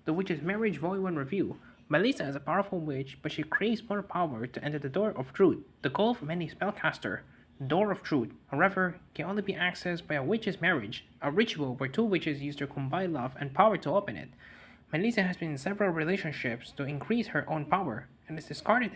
The Witch's Marriage Volume 1 Review. Melissa is a powerful witch, but she craves more power to enter the Door of Truth, the goal of any spellcaster. The Door of Truth, however, can only be accessed by a witch's marriage, a ritual where two witches use their combined love and power to open it. Melissa has been in several relationships to increase her own power, and is discarded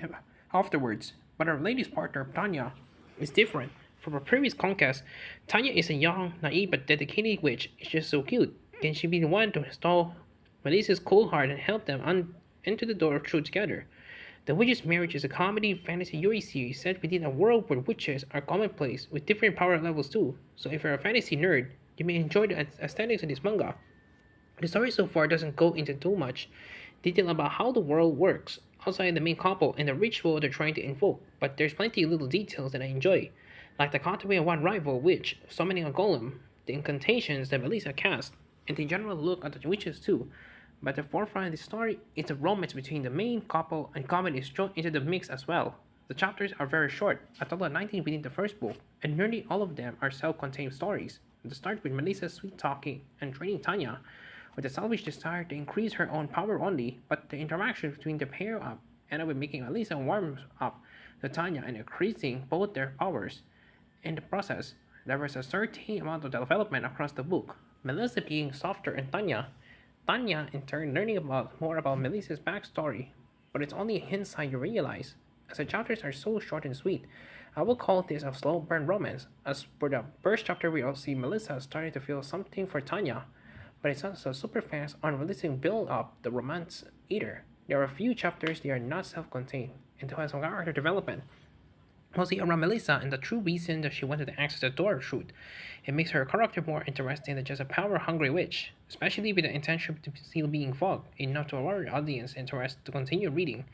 afterwards, but her latest partner, Tanya, is different. From her previous conquest, Tanya is a young, naive, but dedicated witch. She's just so cute. Can she be the one to install Melissa's cold heart and help them into the Door of Truth together? The Witch's Marriage is a comedy fantasy Yuri series set within a world where witches are commonplace, with different power levels too. So if you're a fantasy nerd, you may enjoy the aesthetics of this manga. The story so far doesn't go into too much detail about how the world works outside the main couple and the ritual they're trying to invoke, but there's plenty of little details that I enjoy, like the cutaway of one rival witch summoning a golem, the incantations that Melissa cast, and the general look at the witches too. But the forefront of the story is the romance between the main couple, and comedy is thrown into the mix as well. The chapters are very short, a total of 19 within the first book, and nearly all of them are self-contained stories. The start with Melissa's sweet talking and training Tanya, with a selfish desire to increase her own power only, but the interaction between the pair up ended with making Melissa warm up to Tanya and increasing both their powers. In the process, there was a certain amount of development across the book, Melissa being softer and Tanya in turn learning more about Melissa's backstory, but it's only a hindsight you realize, as the chapters are so short and sweet. I will call this a slow burn romance, as for the first chapter we all see Melissa starting to feel something for Tanya, but it's not so super fast unrealistic build up the romance either. There are a few chapters that are not self-contained, and to have some character development, mostly around Melissa and the true reason that she wanted to access the Door of Truth. It makes her character more interesting than just a power-hungry witch, especially with the intention to still being fog, enough to allow the audience interest to continue reading.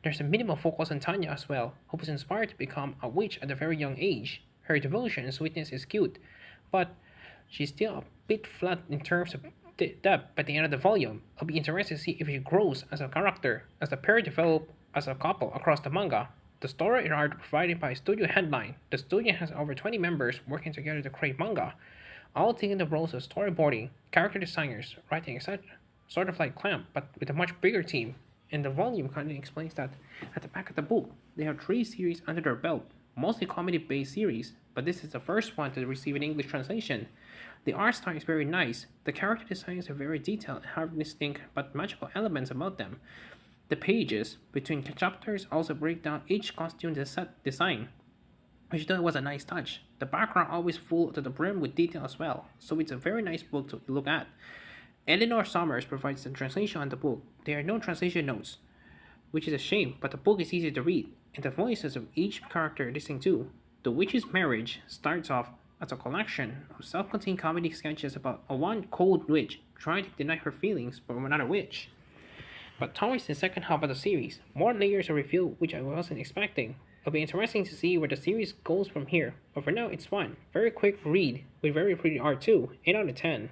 There's a minimal focus on Tanya as well, who was inspired to become a witch at a very young age. Her devotion and sweetness is cute, but she's still a bit flat in terms of depth by the end of the volume. I'll be interested to see if she grows as a character, as the pair develop as a couple across the manga. The story and art provided by Studio Headline. The studio has over 20 members working together to create manga, all taking the roles of storyboarding, character designers, writing, etc. Sort of like Clamp, but with a much bigger team. And the volume kind of explains that at the back of the book, they have three series under their belt, mostly comedy-based series, but this is the first one to receive an English translation. The art style is very nice, the character designs are very detailed and have distinct but magical elements about them. The pages between chapters also break down each costume design, which I thought was a nice touch. The background always full to the brim with detail as well, so it's a very nice book to look at. Eleanor Summers provides the translation on the book. There are no translation notes, which is a shame, but the book is easy to read, and the voices of each character are distinct too. The Witch's Marriage starts off as a collection of self-contained comedy sketches about a one cold witch trying to deny her feelings for another witch. But towards the second half of the series, more layers are revealed which I wasn't expecting. It'll be interesting to see where the series goes from here, but for now it's fun. Very quick read with very pretty art too, 8 out of 10.